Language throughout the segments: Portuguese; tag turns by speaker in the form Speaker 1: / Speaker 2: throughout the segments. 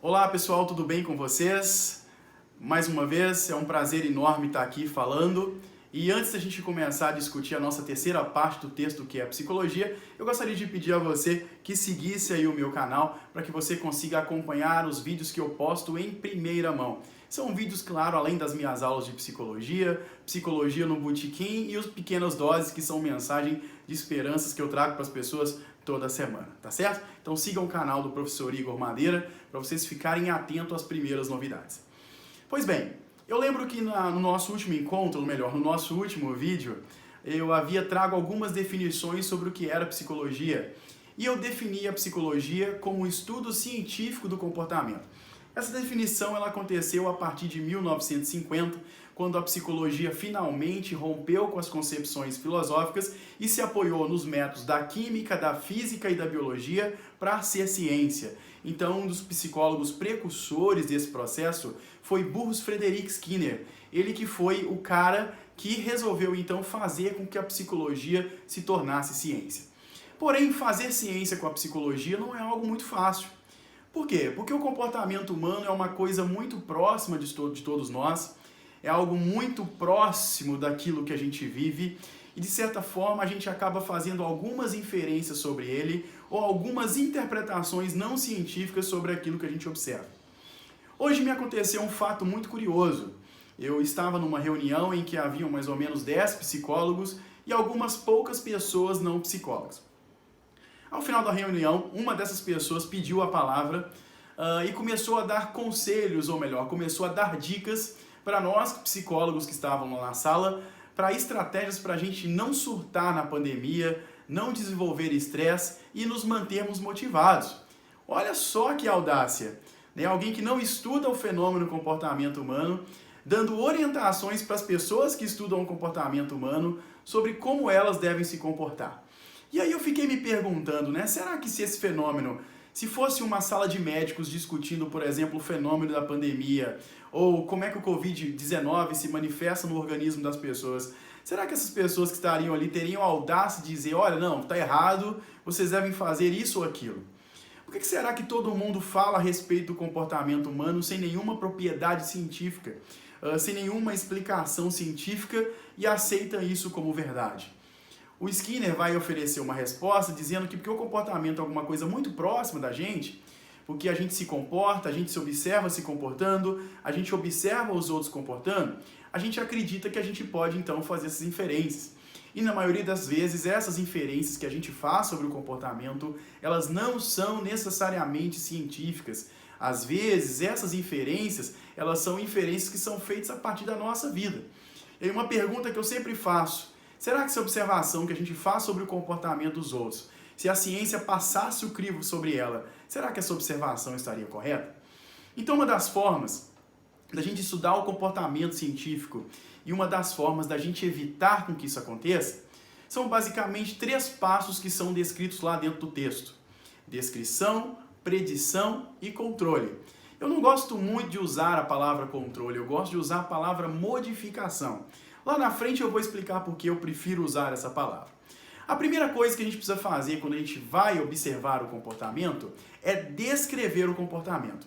Speaker 1: Olá pessoal, tudo bem com vocês? Mais uma vez, é um prazer enorme estar aqui falando. E antes da gente começar a discutir a nossa terceira parte do texto, que é a psicologia, eu gostaria de pedir a você que seguisse aí o meu canal para que você consiga acompanhar os vídeos que eu posto em primeira mão. São vídeos, claro, além das minhas aulas de psicologia, psicologia no botequim e os pequenas doses que são mensagem de esperanças que eu trago para as pessoas toda semana, tá certo? Então sigam o canal do professor Igor Madeira para vocês ficarem atentos às primeiras novidades. Pois bem, eu lembro que no nosso último encontro, ou melhor, no nosso último vídeo, eu havia trago algumas definições sobre o que era psicologia. E eu defini a psicologia como um estudo científico do comportamento. Essa definição ela aconteceu a partir de 1950, quando a psicologia finalmente rompeu com as concepções filosóficas e se apoiou nos métodos da química, da física e da biologia para ser ciência. Então, um dos psicólogos precursores desse processo foi Burrhus Frederic Skinner. Ele que foi o cara que resolveu então fazer com que a psicologia se tornasse ciência. Porém, fazer ciência com a psicologia não é algo muito fácil. Por quê? Porque o comportamento humano é uma coisa muito próxima de todos nós, é algo muito próximo daquilo que a gente vive e, de certa forma, a gente acaba fazendo algumas inferências sobre ele ou algumas interpretações não científicas sobre aquilo que a gente observa. Hoje me aconteceu um fato muito curioso. Eu estava numa reunião em que haviam mais ou menos 10 psicólogos e algumas poucas pessoas não psicólogas. Ao final da reunião, uma dessas pessoas pediu a palavra e começou a dar conselhos, ou melhor, começou a dar dicas para nós, psicólogos que estavam lá na sala, para estratégias para a gente não surtar na pandemia, não desenvolver estresse e nos mantermos motivados. Olha só que audácia! Né? Alguém que não estuda o fenômeno comportamento humano, dando orientações para as pessoas que estudam o comportamento humano sobre como elas devem se comportar. E aí eu fiquei me perguntando, né? Será que se esse fenômeno, se fosse uma sala de médicos discutindo, por exemplo, o fenômeno da pandemia, ou como é que o Covid-19 se manifesta no organismo das pessoas, será que essas pessoas que estariam ali teriam a audácia de dizer, olha, não, está errado, vocês devem fazer isso ou aquilo? Por que será que todo mundo fala a respeito do comportamento humano sem nenhuma propriedade científica, sem nenhuma explicação científica e aceita isso como verdade? O Skinner vai oferecer uma resposta dizendo que porque o comportamento é alguma coisa muito próxima da gente, porque a gente se comporta, a gente se observa se comportando, a gente observa os outros comportando, a gente acredita que a gente pode então fazer essas inferências. E na maioria das vezes, essas inferências que a gente faz sobre o comportamento, elas não são necessariamente científicas. Às vezes, essas inferências, elas são inferências que são feitas a partir da nossa vida. E uma pergunta que eu sempre faço, será que essa observação que a gente faz sobre o comportamento dos outros, se a ciência passasse o crivo sobre ela, será que essa observação estaria correta? Então, uma das formas da gente estudar o comportamento científico e uma das formas da gente evitar com que isso aconteça, são basicamente 3 passos que são descritos lá dentro do texto. Descrição, predição e controle. Eu não gosto muito de usar a palavra controle, eu gosto de usar a palavra modificação. Lá na frente eu vou explicar por que eu prefiro usar essa palavra. A primeira coisa que a gente precisa fazer quando a gente vai observar o comportamento é descrever o comportamento.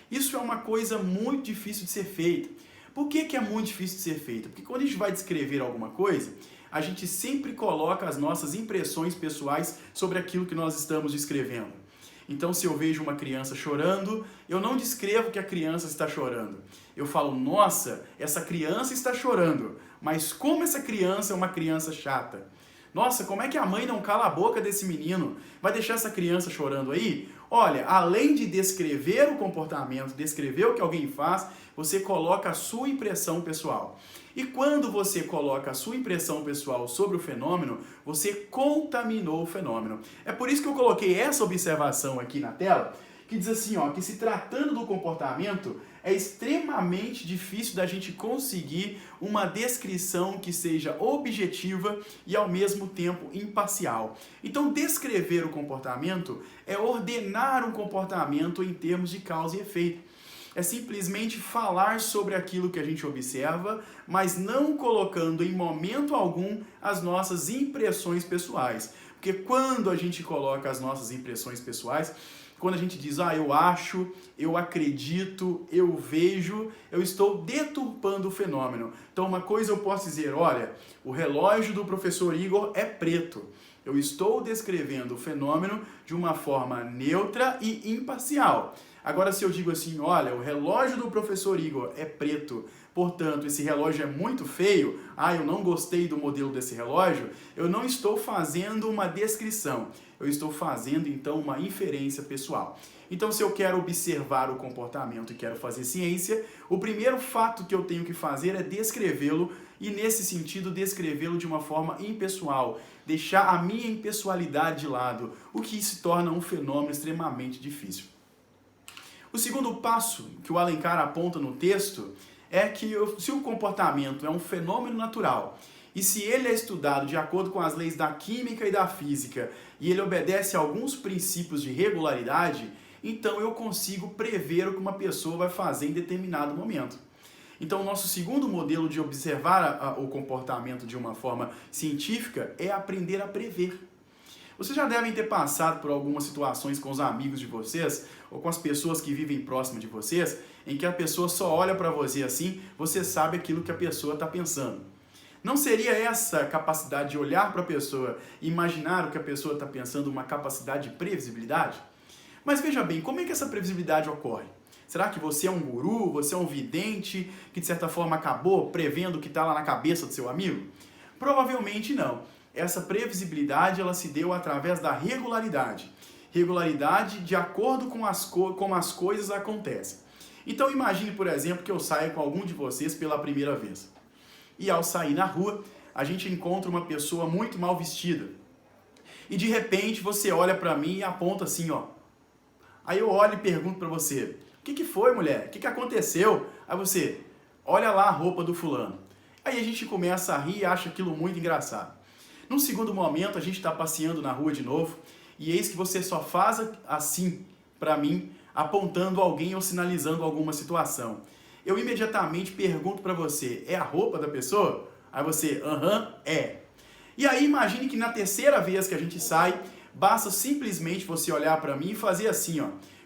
Speaker 1: Isso é uma coisa muito difícil de ser feita. Por que é muito difícil de ser feita? Porque quando a gente vai descrever alguma coisa, a gente sempre coloca as nossas impressões pessoais sobre aquilo que nós estamos descrevendo. Então, se eu vejo uma criança chorando, eu não descrevo que a criança está chorando. Eu falo, nossa, essa criança está chorando, mas como essa criança é uma criança chata. Nossa, como é que a mãe não cala a boca desse menino? Vai deixar essa criança chorando aí? Olha, além de descrever o comportamento, descrever o que alguém faz, você coloca a sua impressão pessoal. E quando você coloca a sua impressão pessoal sobre o fenômeno, você contaminou o fenômeno. É por isso que eu coloquei essa observação aqui na tela, que diz assim, ó, que se tratando do comportamento, é extremamente difícil da gente conseguir uma descrição que seja objetiva e ao mesmo tempo imparcial. Então, descrever o comportamento é ordenar um comportamento em termos de causa e efeito. É simplesmente falar sobre aquilo que a gente observa, mas não colocando em momento algum as nossas impressões pessoais. Porque quando a gente coloca as nossas impressões pessoais, quando a gente diz, eu acho, eu acredito, eu vejo, eu estou deturpando o fenômeno. Então uma coisa eu posso dizer, olha, o relógio do professor Igor é preto. Eu estou descrevendo o fenômeno de uma forma neutra e imparcial. Agora, se eu digo assim, olha, o relógio do professor Igor é preto, portanto, esse relógio é muito feio, eu não gostei do modelo desse relógio, eu não estou fazendo uma descrição, eu estou fazendo, então, uma inferência pessoal. Então, se eu quero observar o comportamento e quero fazer ciência, o primeiro fato que eu tenho que fazer é descrevê-lo e, nesse sentido, descrevê-lo de uma forma impessoal, deixar a minha impessoalidade de lado, o que se torna um fenômeno extremamente difícil. O segundo passo que o Alencar aponta no texto é que se o comportamento é um fenômeno natural e se ele é estudado de acordo com as leis da química e da física e ele obedece a alguns princípios de regularidade, então eu consigo prever o que uma pessoa vai fazer em determinado momento. Então, o nosso segundo modelo de observar o comportamento de uma forma científica é aprender a prever. Vocês já devem ter passado por algumas situações com os amigos de vocês ou com as pessoas que vivem próximo de vocês, em que a pessoa só olha para você assim, você sabe aquilo que a pessoa está pensando. Não seria essa capacidade de olhar para a pessoa e imaginar o que a pessoa está pensando uma capacidade de previsibilidade? Mas veja bem, como é que essa previsibilidade ocorre? Será que você é um guru, você é um vidente, que de certa forma acabou prevendo o que está lá na cabeça do seu amigo? Provavelmente não. Essa previsibilidade ela se deu através da regularidade. Regularidade de acordo com como as coisas acontecem. Então imagine, por exemplo, que eu saia com algum de vocês pela primeira vez. E ao sair na rua, a gente encontra uma pessoa muito mal vestida. E de repente você olha para mim e aponta assim, Aí eu olho e pergunto para você, o que foi, mulher? O que aconteceu? Aí você, olha lá a roupa do fulano. Aí a gente começa a rir e acha aquilo muito engraçado. Num segundo momento, a gente está passeando na rua de novo e eis que você só faz assim para mim, apontando alguém ou sinalizando alguma situação. Eu imediatamente pergunto para você, é a roupa da pessoa? Aí você, é. E aí imagine que na terceira vez que a gente sai, basta simplesmente você olhar para mim e fazer assim,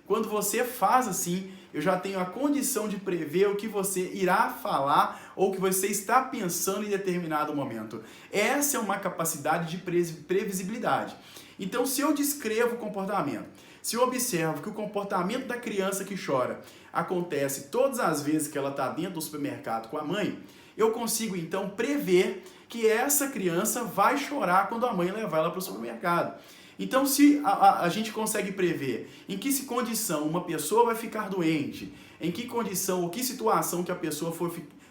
Speaker 1: Quando você faz assim, eu já tenho a condição de prever o que você irá falar ou o que você está pensando em determinado momento. Essa é uma capacidade de previsibilidade. Então, se eu descrevo o comportamento, se eu observo que o comportamento da criança que chora acontece todas as vezes que ela está dentro do supermercado com a mãe, eu consigo então prever que essa criança vai chorar quando a mãe levar ela para o supermercado. Então, se a gente consegue prever em que condição uma pessoa vai ficar doente, em que condição ou que situação que a pessoa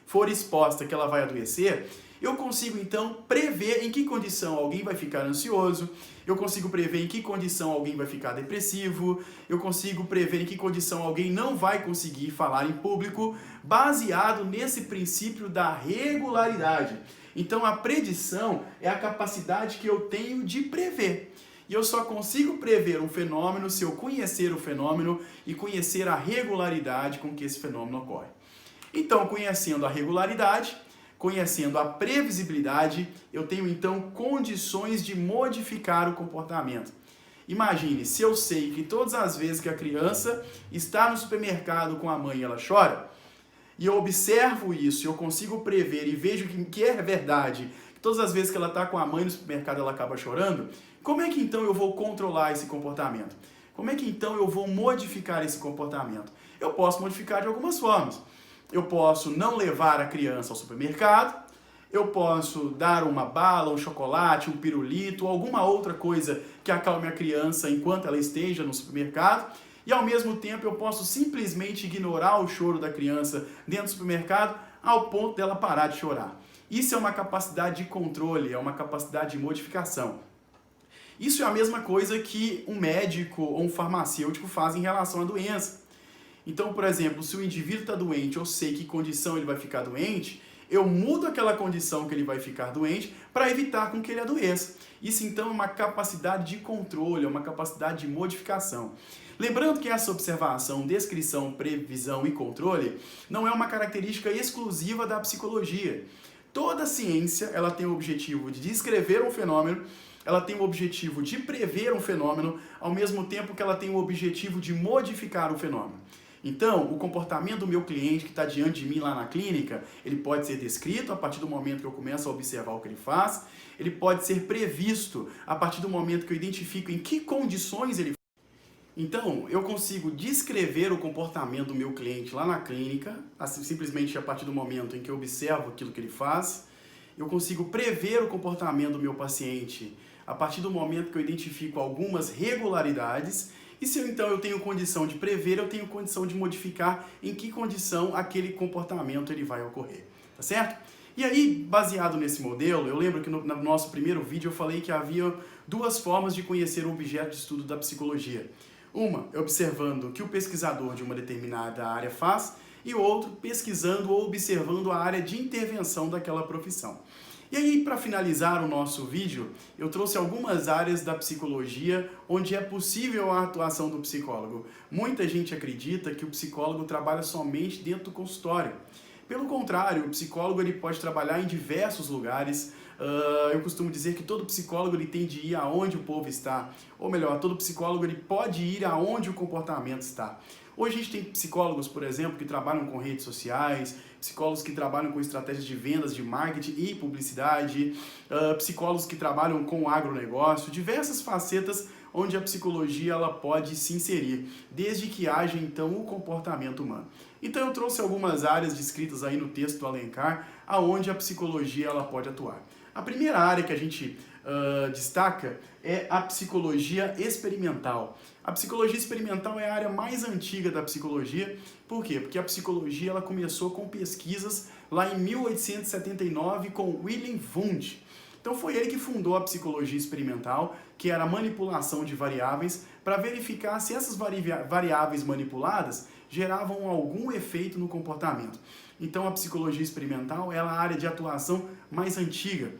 Speaker 1: for exposta que ela vai adoecer, eu consigo então prever em que condição alguém vai ficar ansioso, eu consigo prever em que condição alguém vai ficar depressivo, eu consigo prever em que condição alguém não vai conseguir falar em público, baseado nesse princípio da regularidade. Então, a predição é a capacidade que eu tenho de prever. E eu só consigo prever um fenômeno se eu conhecer o fenômeno e conhecer a regularidade com que esse fenômeno ocorre. Então, conhecendo a regularidade, conhecendo a previsibilidade, eu tenho então condições de modificar o comportamento. Imagine, se eu sei que todas as vezes que a criança está no supermercado com a mãe ela chora, e eu observo isso, eu consigo prever e vejo que é verdade, que todas as vezes que ela está com a mãe no supermercado ela acaba chorando, como é que então eu vou controlar esse comportamento? Como é que então eu vou modificar esse comportamento? Eu posso modificar de algumas formas. Eu posso não levar a criança ao supermercado, eu posso dar uma bala, um chocolate, um pirulito, alguma outra coisa que acalme a criança enquanto ela esteja no supermercado, e ao mesmo tempo eu posso simplesmente ignorar o choro da criança dentro do supermercado ao ponto dela parar de chorar. Isso é uma capacidade de controle, é uma capacidade de modificação. Isso é a mesma coisa que um médico ou um farmacêutico faz em relação à doença. Então, por exemplo, se o indivíduo está doente, eu sei que condição ele vai ficar doente, eu mudo aquela condição que ele vai ficar doente para evitar com que ele adoeça. Isso então é uma capacidade de controle, é uma capacidade de modificação. Lembrando que essa observação, descrição, previsão e controle não é uma característica exclusiva da psicologia. Toda ciência ela tem o objetivo de descrever um fenômeno ela tem o objetivo de prever um fenômeno, ao mesmo tempo que ela tem o objetivo de modificar o fenômeno. Então, o comportamento do meu cliente que está diante de mim lá na clínica, ele pode ser descrito a partir do momento que eu começo a observar o que ele faz, ele pode ser previsto a partir do momento que eu identifico em que condições ele faz. Então, eu consigo descrever o comportamento do meu cliente lá na clínica, assim, simplesmente a partir do momento em que eu observo aquilo que ele faz. Eu consigo prever o comportamento do meu paciente a partir do momento que eu identifico algumas regularidades. E se então eu tenho condição de prever, eu tenho condição de modificar em que condição aquele comportamento ele vai ocorrer, tá certo? E aí, baseado nesse modelo, eu lembro que no nosso primeiro vídeo eu falei que havia duas formas de conhecer o objeto de estudo da psicologia. Uma é observando o que o pesquisador de uma determinada área faz, e outro pesquisando ou observando a área de intervenção daquela profissão. E aí, para finalizar o nosso vídeo, eu trouxe algumas áreas da psicologia onde é possível a atuação do psicólogo. Muita gente acredita que o psicólogo trabalha somente dentro do consultório. Pelo contrário, o psicólogo ele pode trabalhar em diversos lugares. Eu costumo dizer que todo psicólogo ele tem de ir aonde o povo está. Ou melhor, todo psicólogo ele pode ir aonde o comportamento está. Hoje a gente tem psicólogos, por exemplo, que trabalham com redes sociais, psicólogos que trabalham com estratégias de vendas, de marketing e publicidade, psicólogos que trabalham com agronegócio, diversas facetas onde a psicologia ela pode se inserir, desde que haja então o comportamento humano. Então eu trouxe algumas áreas descritas aí no texto do Alencar, aonde a psicologia ela pode atuar. A primeira área que a gente destaca é a psicologia experimental. A psicologia experimental é a área mais antiga da psicologia. Por quê? Porque a psicologia ela começou com pesquisas lá em 1879 com Wilhelm Wundt. Então foi ele que fundou a psicologia experimental, que era a manipulação de variáveis, para verificar se essas variáveis manipuladas geravam algum efeito no comportamento. Então a psicologia experimental é a área de atuação mais antiga.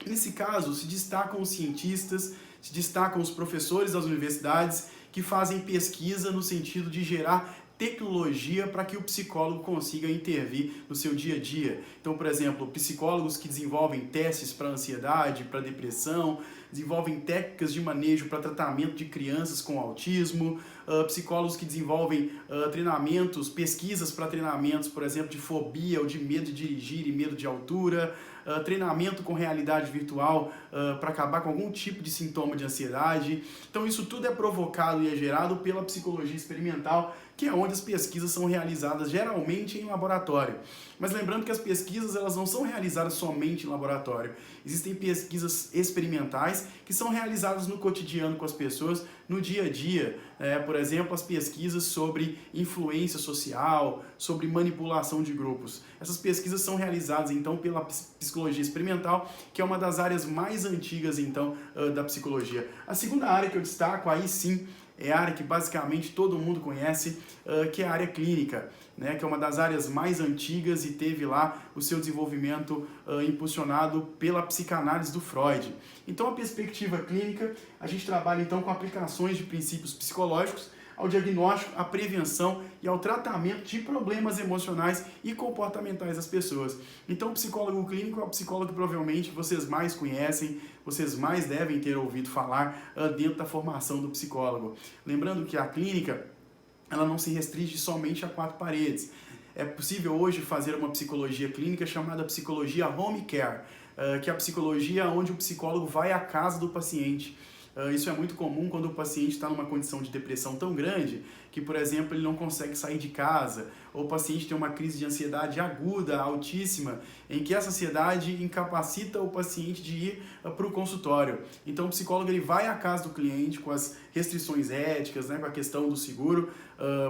Speaker 1: Nesse caso, se destacam os cientistas, se destacam os professores das universidades que fazem pesquisa no sentido de gerar tecnologia para que o psicólogo consiga intervir no seu dia a dia. Então, por exemplo, psicólogos que desenvolvem testes para ansiedade, para depressão, desenvolvem técnicas de manejo para tratamento de crianças com autismo, psicólogos que desenvolvem treinamentos, pesquisas para treinamentos, por exemplo, de fobia ou de medo de dirigir e medo de altura, treinamento com realidade virtual para acabar com algum tipo de sintoma de ansiedade. Então isso tudo é provocado e é gerado pela psicologia experimental, que é onde as pesquisas são realizadas geralmente em laboratório. Mas lembrando que as pesquisas elas não são realizadas somente em laboratório. Existem pesquisas experimentais que são realizadas no cotidiano com as pessoas, no dia a dia. Por exemplo, as pesquisas sobre influência social, sobre manipulação de grupos. Essas pesquisas são realizadas então pela psicologia experimental, que é uma das áreas mais antigas então da psicologia. A segunda área que eu destaco, aí sim, é a área que basicamente todo mundo conhece, que é a área clínica, né, que é uma das áreas mais antigas e teve lá o seu desenvolvimento impulsionado pela psicanálise do Freud. Então, a perspectiva clínica, a gente trabalha então com aplicações de princípios psicológicos ao diagnóstico, à prevenção e ao tratamento de problemas emocionais e comportamentais das pessoas. Então, o psicólogo clínico é o psicólogo que provavelmente vocês mais conhecem, vocês mais devem ter ouvido falar dentro da formação do psicólogo. Lembrando que a clínica, ela não se restringe somente a 4 paredes. É possível hoje fazer uma psicologia clínica chamada psicologia home care, que é a psicologia onde o psicólogo vai à casa do paciente. Isso é muito comum quando o paciente está numa condição de depressão tão grande que, por exemplo, ele não consegue sair de casa, ou o paciente tem uma crise de ansiedade aguda, altíssima, em que essa ansiedade incapacita o paciente de ir para o consultório. Então, o psicólogo ele vai à casa do cliente com as restrições éticas, né, com a questão do seguro,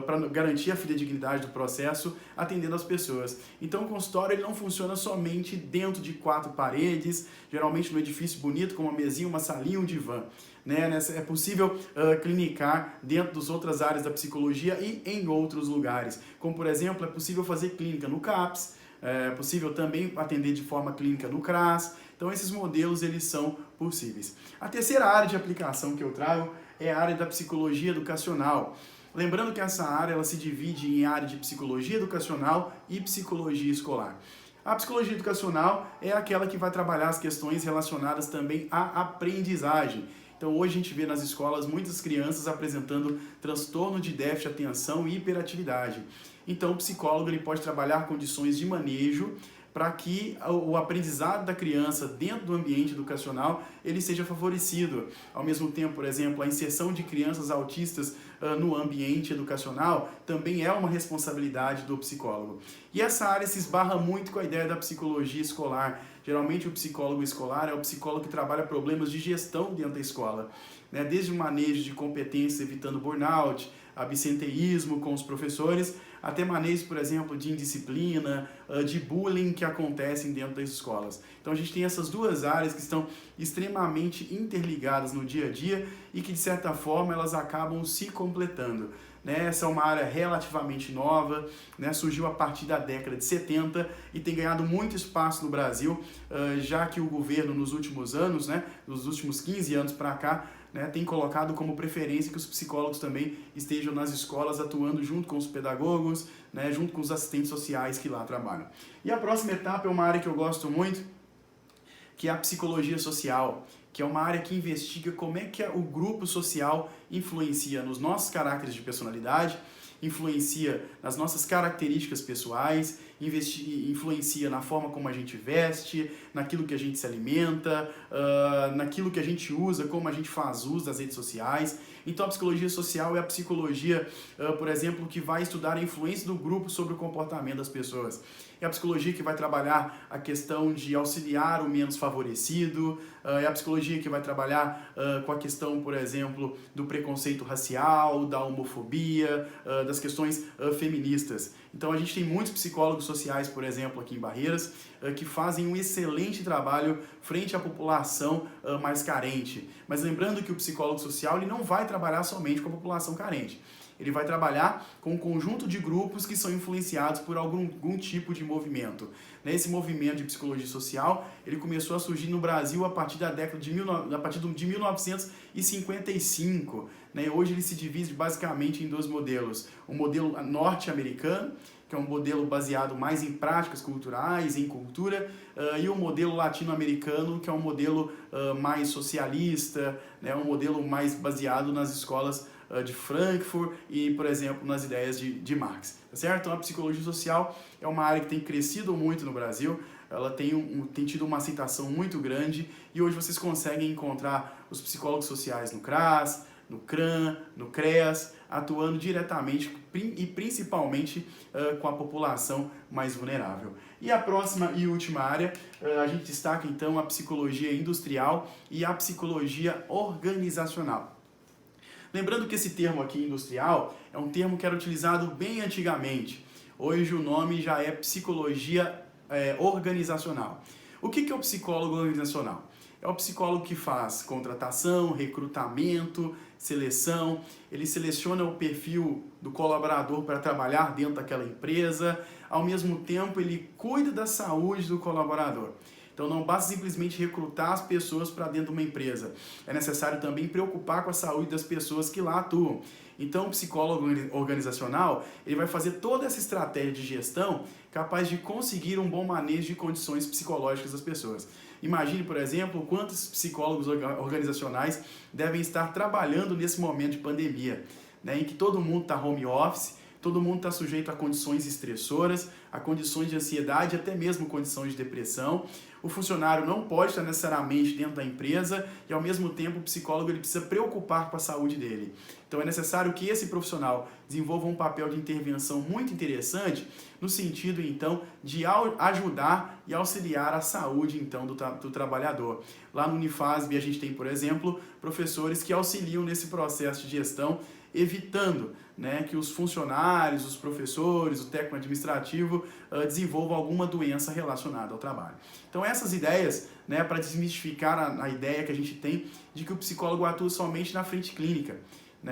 Speaker 1: para garantir a fidedignidade do processo, atendendo as pessoas. Então, o consultório ele não funciona somente dentro de 4 paredes, geralmente num edifício bonito, com uma mesinha, uma salinha, um divã. É possível clinicar dentro das outras áreas da psicologia e em outros lugares. Como, por exemplo, é possível fazer clínica no CAPS, é possível também atender de forma clínica no CRAS. Então, esses modelos eles são possíveis. A terceira área de aplicação que eu trago é a área da psicologia educacional. Lembrando que essa área ela se divide em área de psicologia educacional e psicologia escolar. A psicologia educacional é aquela que vai trabalhar as questões relacionadas também à aprendizagem. Então hoje a gente vê nas escolas muitas crianças apresentando transtorno de déficit de atenção e hiperatividade. Então o psicólogo ele pode trabalhar condições de manejo para que o aprendizado da criança dentro do ambiente educacional ele seja favorecido. Ao mesmo tempo, por exemplo, a inserção de crianças autistas no ambiente educacional também é uma responsabilidade do psicólogo. E essa área se esbarra muito com a ideia da psicologia escolar. Geralmente o psicólogo escolar é o psicólogo que trabalha problemas de gestão dentro da escola, né? Desde o manejo de competências evitando burnout, absenteísmo com os professores, até manejo, por exemplo, de indisciplina, de bullying que acontecem dentro das escolas. Então a gente tem essas duas áreas que estão extremamente interligadas no dia a dia e que, de certa forma, elas acabam se completando. Essa é uma área relativamente nova, surgiu a partir da década de 70 e tem ganhado muito espaço no Brasil, já que o governo nos últimos anos, nos últimos 15 anos para cá, tem colocado como preferência que os psicólogos também estejam nas escolas atuando junto com os pedagogos, junto com os assistentes sociais que lá trabalham. E a próxima etapa é uma área que eu gosto muito, que é a psicologia social, que é uma área que investiga como é que o grupo social influencia nos nossos caracteres de personalidade, influencia nas nossas características pessoais, influencia na forma como a gente veste, naquilo que a gente se alimenta, naquilo que a gente usa, como a gente faz uso das redes sociais. Então a psicologia social é a psicologia, por exemplo, que vai estudar a influência do grupo sobre o comportamento das pessoas. É a psicologia que vai trabalhar a questão de auxiliar o menos favorecido, é a psicologia que vai trabalhar com a questão, por exemplo, do preconceito racial, da homofobia, das questões feministas. Então a gente tem muitos psicólogos sociais, por exemplo, aqui em Barreiras, que fazem um excelente trabalho frente à população mais carente. Mas lembrando que o psicólogo social ele não vai trabalhar somente com a população carente. Ele vai trabalhar com um conjunto de grupos que são influenciados por algum tipo de movimento. Esse movimento de psicologia social, ele começou a surgir no Brasil a partir da década de 1955. Hoje ele se divide basicamente em dois modelos. O modelo norte-americano, que é um modelo baseado mais em práticas culturais, em cultura, e o modelo latino-americano, que é um modelo mais socialista, um modelo mais baseado nas escolas de Frankfurt e, por exemplo, nas ideias de Marx, tá certo? Então a psicologia social é uma área que tem crescido muito no Brasil, ela tem tido uma aceitação muito grande e hoje vocês conseguem encontrar os psicólogos sociais no CRAS, no CRAN, no CREAS, atuando diretamente e principalmente com a população mais vulnerável. E a próxima e última área, a gente destaca então a psicologia industrial e a psicologia organizacional. Lembrando que esse termo aqui, industrial, é um termo que era utilizado bem antigamente. Hoje o nome já é psicologia organizacional. O que é o psicólogo organizacional? É o psicólogo que faz contratação, recrutamento, seleção. Ele seleciona o perfil do colaborador para trabalhar dentro daquela empresa. Ao mesmo tempo, ele cuida da saúde do colaborador. Então não basta simplesmente recrutar as pessoas para dentro de uma empresa. É necessário também preocupar com a saúde das pessoas que lá atuam. Então o psicólogo organizacional ele vai fazer toda essa estratégia de gestão capaz de conseguir um bom manejo de condições psicológicas das pessoas. Imagine, por exemplo, quantos psicólogos organizacionais devem estar trabalhando nesse momento de pandemia, em que todo mundo está home office, todo mundo está sujeito a condições estressoras, a condições de ansiedade, até mesmo condições de depressão. O funcionário não pode estar necessariamente dentro da empresa e, ao mesmo tempo, o psicólogo ele precisa preocupar com a saúde dele. Então, é necessário que esse profissional desenvolva um papel de intervenção muito interessante no sentido, então, de ajudar e auxiliar a saúde, então, do trabalhador. Lá no Unifasb, a gente tem, por exemplo, professores que auxiliam nesse processo de gestão, evitando que os funcionários, os professores, o técnico administrativo desenvolvam alguma doença relacionada ao trabalho. Então essas ideias, para desmistificar a ideia que a gente tem de que o psicólogo atua somente na frente clínica.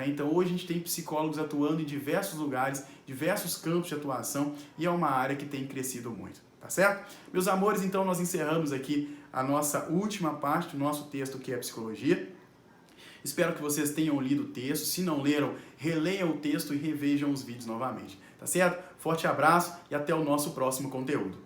Speaker 1: Então hoje a gente tem psicólogos atuando em diversos lugares, diversos campos de atuação e é uma área que tem crescido muito, tá certo? Meus amores, então nós encerramos aqui a nossa última parte do nosso texto que é psicologia. Espero que vocês tenham lido o texto. Se não leram, releiam o texto e revejam os vídeos novamente. Tá certo? Forte abraço e até o nosso próximo conteúdo.